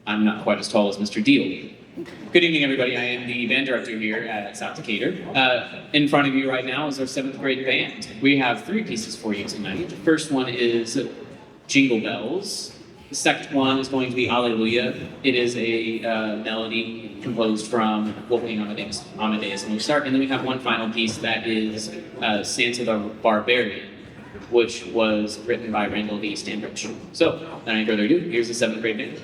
I'm not quite as tall as Mr. Deal. Good evening, everybody. I am the band director here at South Decatur. In front of you right now is our 7th grade band. We have 3 pieces for you tonight. The first one is Jingle Bells. The second one is going to be Alleluia. It is a melody composed from Wolfgang Amadeus Mozart. And then we have one final piece that is Santa the Barbarian, which was written by Randall D. Standridge. So, without any further ado, here's the 7th grade band.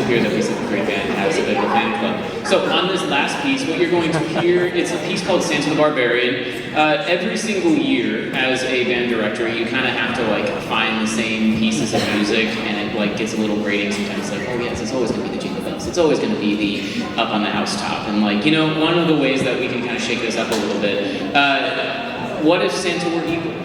hear that the 7th grade band has a bit of a fan club. So on this last piece, what you're going to hear, it's a piece called Santa the Barbarian. Every single year, as a band director, you kind of have to like find the same pieces of music, and it like gets a little grating sometimes. Like, oh yes, it's always going to be the Jingle Bells. It's always going to be the Up on the Housetop. And like, you know, one of the ways that we can kind of shake this up a little bit. What if Santa were evil?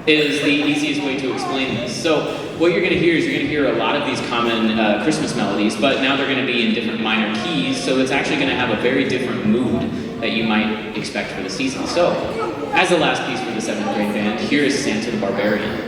Is the easiest way to explain this. So what you're going to hear is you're going to hear a lot of these common Christmas melodies, but now they're going to be in different minor keys, so it's actually going to have a very different mood that you might expect for the season. So, as the last piece for the 7th grade band, here is Santa the Barbarian.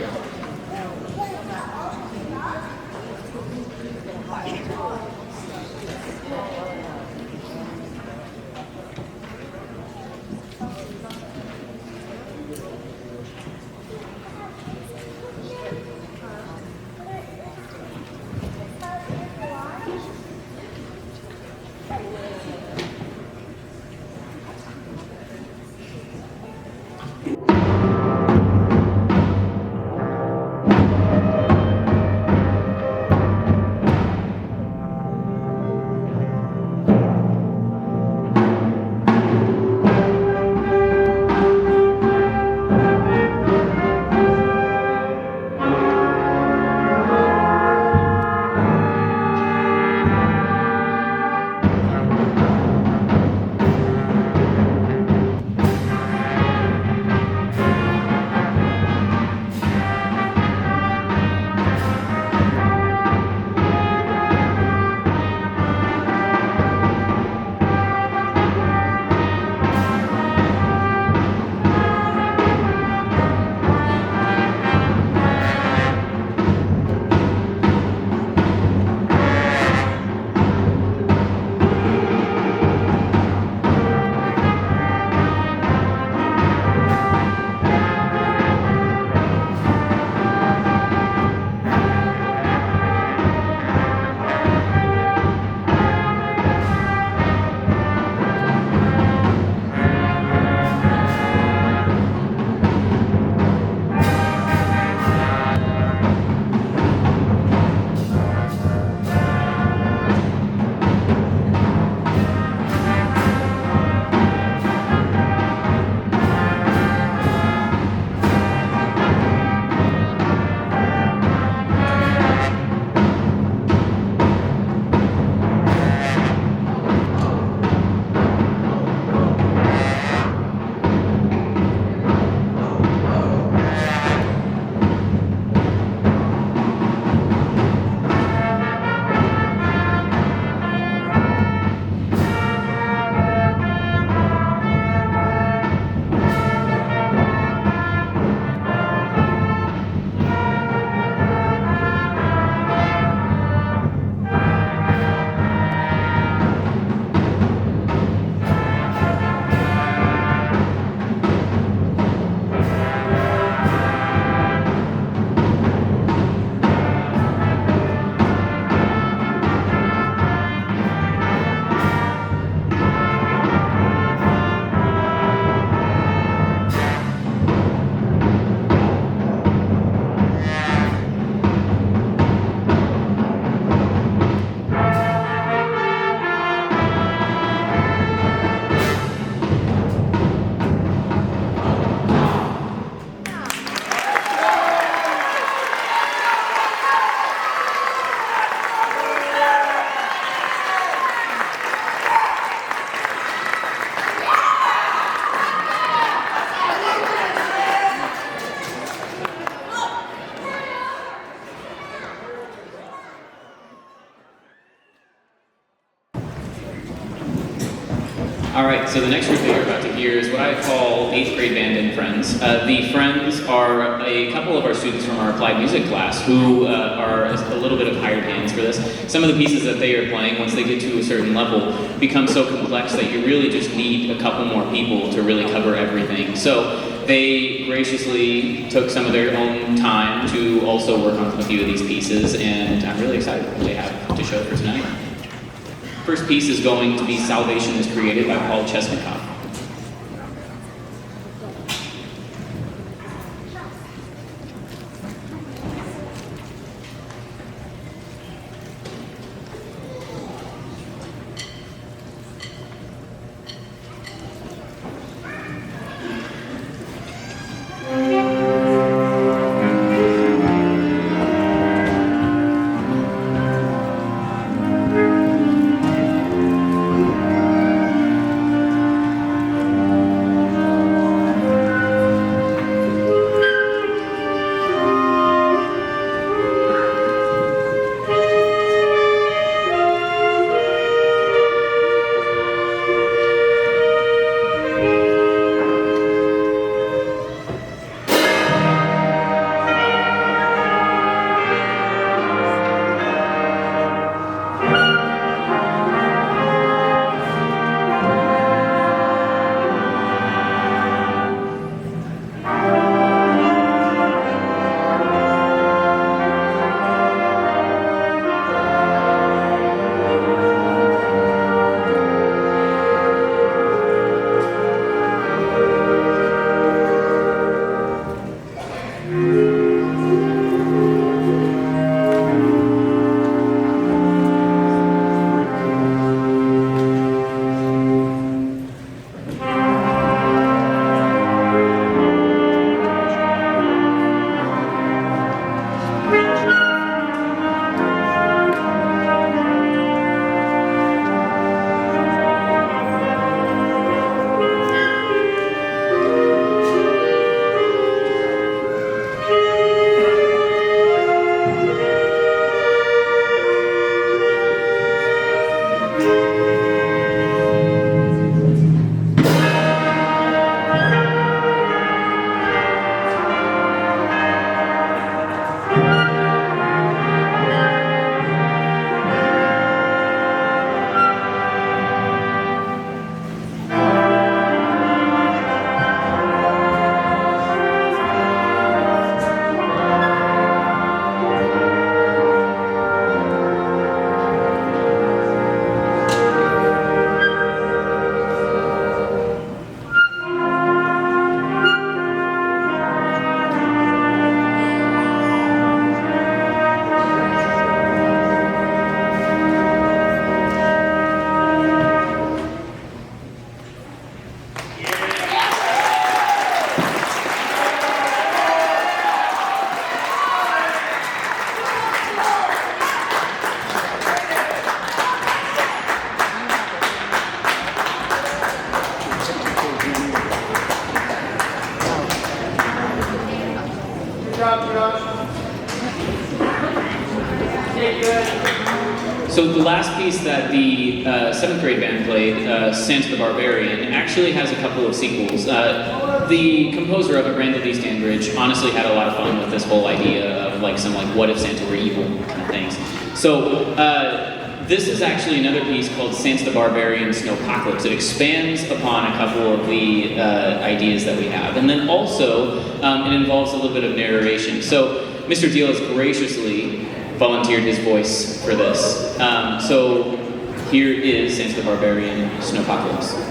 All right, so the next group that you're about to hear is what I call 8th grade band and friends. The friends are a couple of our students from our applied music class who are a little bit of hired hands for this. Some of the pieces that they are playing, once they get to a certain level, become so complex that you really just need a couple more people to really cover everything. So they graciously took some of their own time to also work on a few of these pieces, and I'm really excited for what they have to show for tonight. First piece is going to be Salvation is Created by Paul Chesnikoff. So the last piece that the 7th grade band played, Santa the Barbarian, actually has a couple of sequels. The composer of it, Randall D. Standridge, honestly had a lot of fun with this whole idea of like some what if Santa were evil kind of things. So this is actually another piece called Santa the Barbarian Snowpocalypse. It expands upon a couple of the ideas that we have. And then also, it involves a little bit of narration. So Mr. Deal has graciously volunteered his voice for this. So here is Santa the Barbarian Snowpocalypse.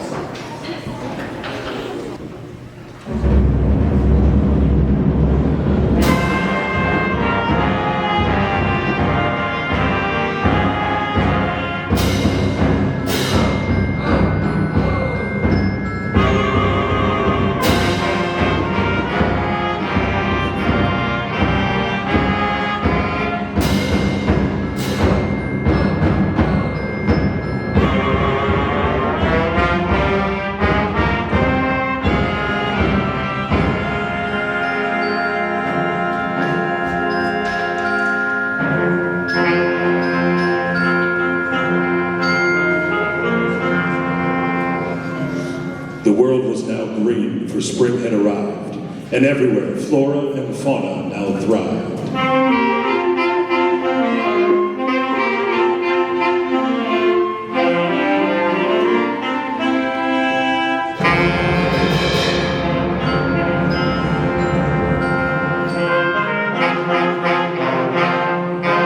The world was now green, for spring had arrived, and everywhere flora and fauna now thrived.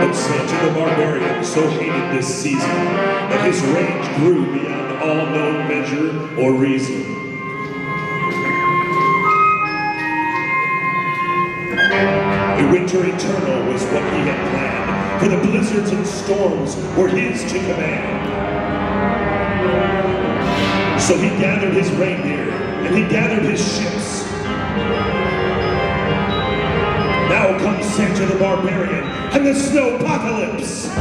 But Santa the Barbarian so hated this season that his rage grew beyond all known measure or reason. A winter eternal was what he had planned, for the blizzards and storms were his to command. So he gathered his reindeer, and he gathered his ships. Now comes Santa the Barbarian, and the Snowpocalypse!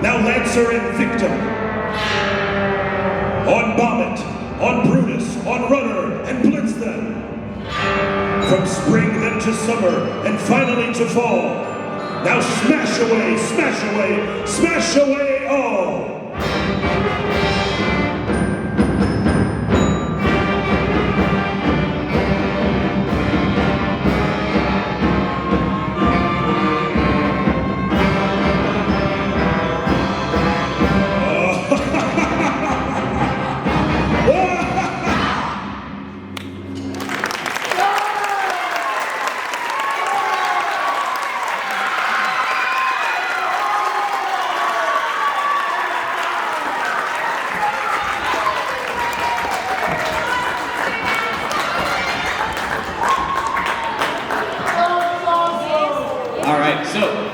Now Lancer and Victim. On Bobbit, on Brutus, on Runner, and blitz them. From spring then to summer, and finally to fall. Now smash away, smash away, smash away all! All right, so